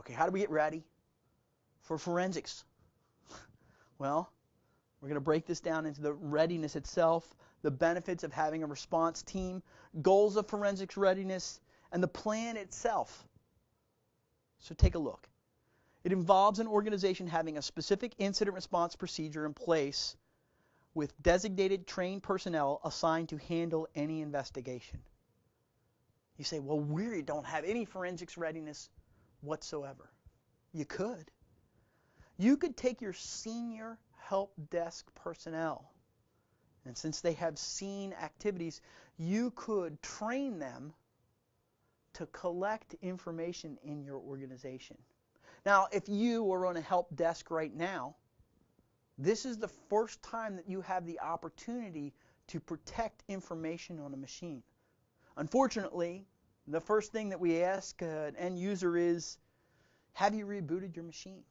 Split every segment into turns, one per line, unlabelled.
Okay, how do we get ready for forensics? Well, we're going to break this down into the readiness itself, the benefits of having a response team, goals of forensics readiness, and the plan itself. So take a look. It involves an organization having a specific incident response procedure in place with designated trained personnel assigned to handle any investigation. You say, well, we don't have any forensics readiness whatsoever. You could. You could take your senior help desk personnel, and since they have seen activities, you could train them to collect information in your organization. Now, if you are on a help desk right now, this is the first time that you have the opportunity to protect information on a machine. Unfortunately, the first thing that we ask an end user is, have you rebooted your machine?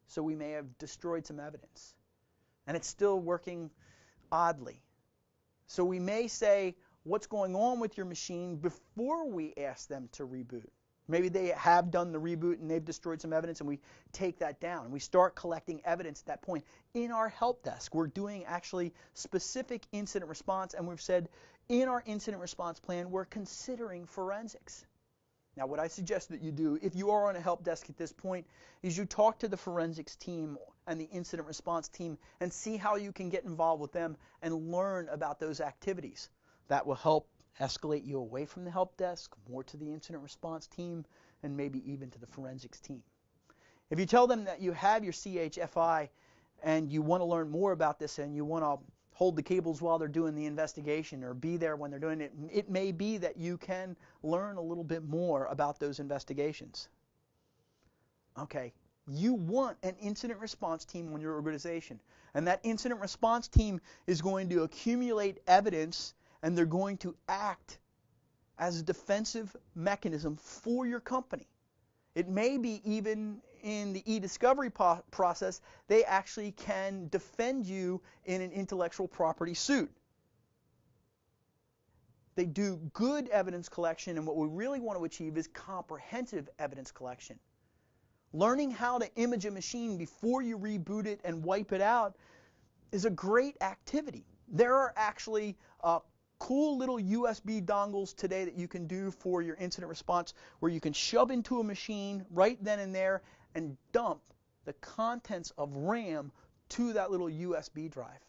So we may have destroyed some evidence. And it's still working oddly. So we may say, what's going on with your machine before we ask them to reboot. Maybe they have done the reboot and they've destroyed some evidence, and we take that down and we start collecting evidence at that point. In our help desk, we're doing actually specific incident response, and we've said in our incident response plan, we're considering forensics. Now, what I suggest that you do, if you are on a help desk at this point, is you talk to the forensics team and the incident response team and see how you can get involved with them and learn about those activities. That will help escalate you away from the help desk, more to the incident response team, and maybe even to the forensics team. If you tell them that you have your CHFI and you want to learn more about this and you want to hold the cables while they're doing the investigation or be there when they're doing it, it may be that you can learn a little bit more about those investigations. Okay, you want an incident response team on your organization, and that incident response team is going to accumulate evidence, and they're going to act as a defensive mechanism for your company. It may be even in the e-discovery process, they actually can defend you in an intellectual property suit. They do good evidence collection, and what we really want to achieve is comprehensive evidence collection. Learning how to image a machine before you reboot it and wipe it out is a great activity. There are actually cool little USB dongles today that you can do for your incident response where you can shove into a machine right then and there and dump the contents of RAM to that little USB drive.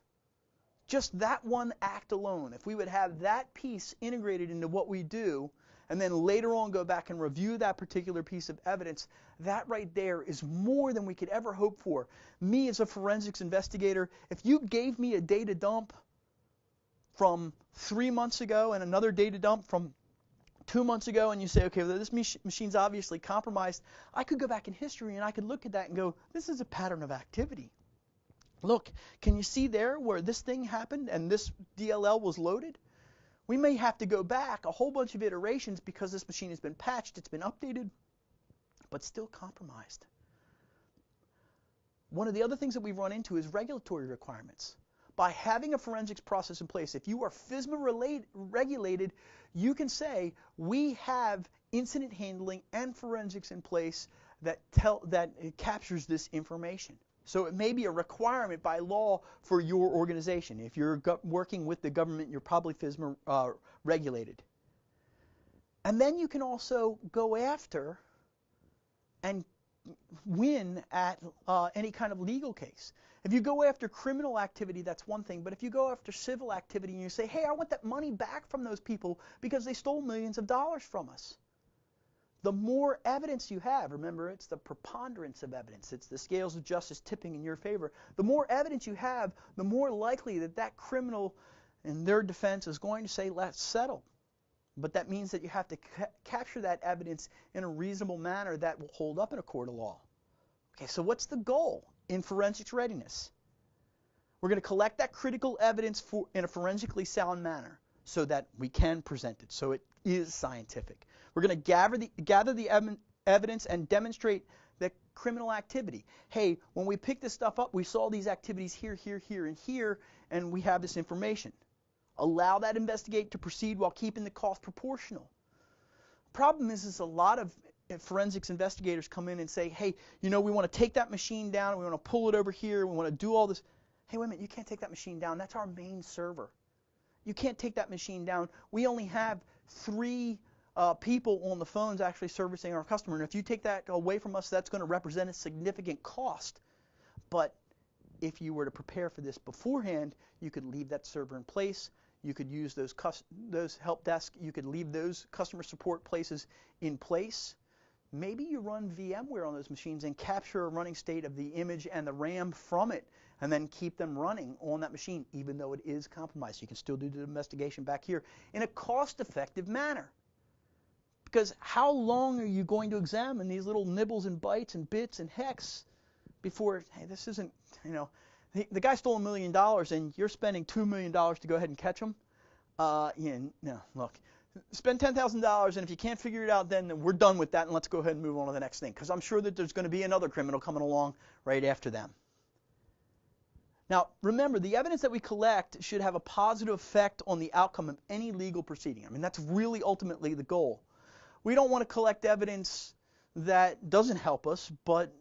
Just that one act alone, if we would have that piece integrated into what we do and then later on go back and review that particular piece of evidence, that right there is more than we could ever hope for. Me as a forensics investigator, if you gave me a data dump from 3 months ago and another data dump from 2 months ago, and you say, okay, well, this machine's obviously compromised, I could go back in history and I could look at that and go, this is a pattern of activity. Look, can you see there where this thing happened and this DLL was loaded? We may have to go back a whole bunch of iterations because this machine has been patched, it's been updated, but still compromised. One of the other things that we've run into is regulatory requirements. By having a forensics process in place, if you are FSMA regulated, you can say we have incident handling and forensics in place that captures this information. So it may be a requirement by law for your organization. If you're working with the government, you're probably FSMA regulated. And then you can also go after and win at any kind of legal case. If you go after criminal activity, that's one thing, but if you go after civil activity and you say, hey, I want that money back from those people because they stole millions of dollars from us. The more evidence you have, remember, it's the preponderance of evidence, it's the scales of justice tipping in your favor. The more evidence you have, the more likely that that criminal in their defense is going to say, let's settle. But that means that you have to capture that evidence in a reasonable manner that will hold up in a court of law. Okay, so what's the goal in forensics readiness? We're going to collect that critical evidence in a forensically sound manner so that we can present it, so it is scientific. We're going to gather the evidence and demonstrate the criminal activity. Hey, when we picked this stuff up, we saw these activities here, here, here, and here, and we have this information. Allow that investigate to proceed while keeping the cost proportional. Problem is a lot of forensics investigators come in and say, hey, we want to take that machine down, we want to pull it over here, we want to do all this. Hey, wait a minute, you can't take that machine down. That's our main server. You can't take that machine down. We only have 3 people on the phones actually servicing our customer. And if you take that away from us, that's going to represent a significant cost. But if you were to prepare for this beforehand, you could leave that server in place. You could use those help desk. You could leave those customer support places in place. Maybe you run VMware on those machines and capture a running state of the image and the RAM from it, and then keep them running on that machine, even though it is compromised. You can still do the investigation back here in a cost-effective manner. Because how long are you going to examine these little nibbles and bytes and bits and hex before, hey, this isn't, the guy stole $1 million and you're spending $2 million to go ahead and catch him? No, look. Spend $10,000, and if you can't figure it out, then we're done with that, and let's go ahead and move on to the next thing, because I'm sure that there's going to be another criminal coming along right after them. Now, remember, the evidence that we collect should have a positive effect on the outcome of any legal proceeding. I mean, that's really ultimately the goal. We don't want to collect evidence that doesn't help us, but,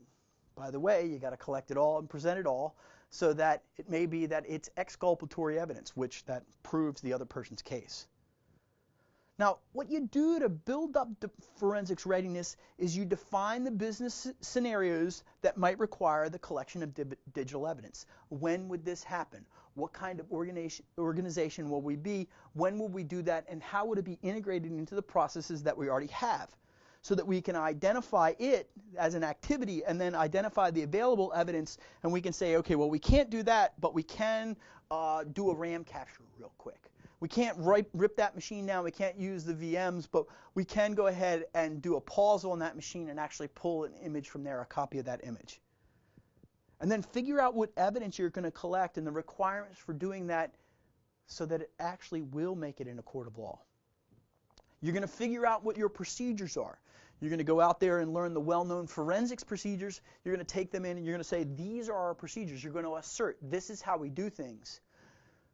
by the way, you got to collect it all and present it all so that it may be that it's exculpatory evidence, which that proves the other person's case. Now, what you do to build up the forensics readiness is you define the business scenarios that might require the collection of digital evidence. When would this happen? What kind of organization will we be? When will we do that? And how would it be integrated into the processes that we already have? So that we can identify it as an activity and then identify the available evidence, and we can say, okay, well, we can't do that, but we can do a RAM capture real quick. We can't rip that machine down. We can't use the VMs, but we can go ahead and do a pause on that machine and actually pull an image from there, a copy of that image. And then figure out what evidence you're going to collect and the requirements for doing that so that it actually will make it in a court of law. You're going to figure out what your procedures are. You're going to go out there and learn the well-known forensics procedures. You're going to take them in and you're going to say, these are our procedures. You're going to assert, this is how we do things.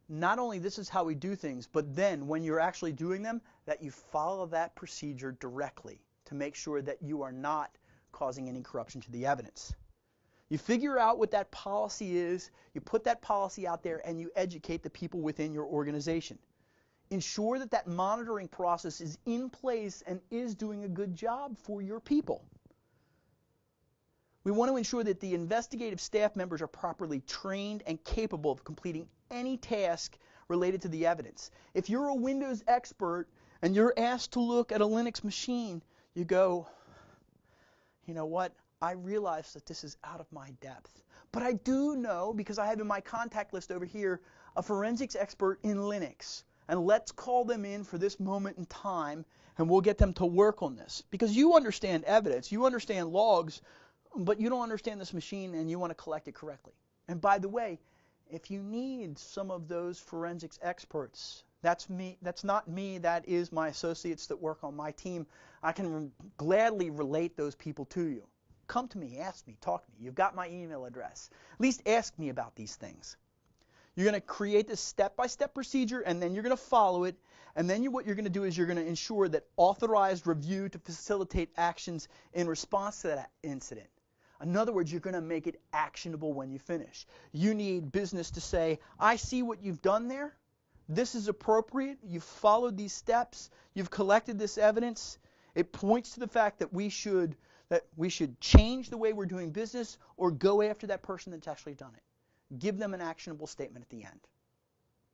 Not only this is how we do things, but then when you're actually doing them, that you follow that procedure directly to make sure that you are not causing any corruption to the evidence. You figure out what that policy is, you put that policy out there, and you educate the people within your organization. Ensure that that monitoring process is in place and is doing a good job for your people. We want to ensure that the investigative staff members are properly trained and capable of completing any task related to the evidence. If you're a Windows expert and you're asked to look at a Linux machine, you go, you know what, I realize that this is out of my depth. But I do know, because I have in my contact list over here, a forensics expert in Linux. And let's call them in for this moment in time, and we'll get them to work on this. Because you understand evidence, you understand logs, but you don't understand this machine and you want to collect it correctly. And by the way, if you need some of those forensics experts, that's me. That's not me. That is my associates that work on my team. I can gladly relate those people to you. Come to me, ask me, talk to me. You've got my email address. At least ask me about these things. You're going to create this step-by-step procedure, and then you're going to follow it. And then what you're going to do is you're going to ensure that authorized review to facilitate actions in response to that incident. In other words, you're going to make it actionable when you finish. You need business to say, I see what you've done there. This is appropriate. You've followed these steps. You've collected this evidence. It points to the fact that we should change the way we're doing business or go after that person that's actually done it. Give them an actionable statement at the end.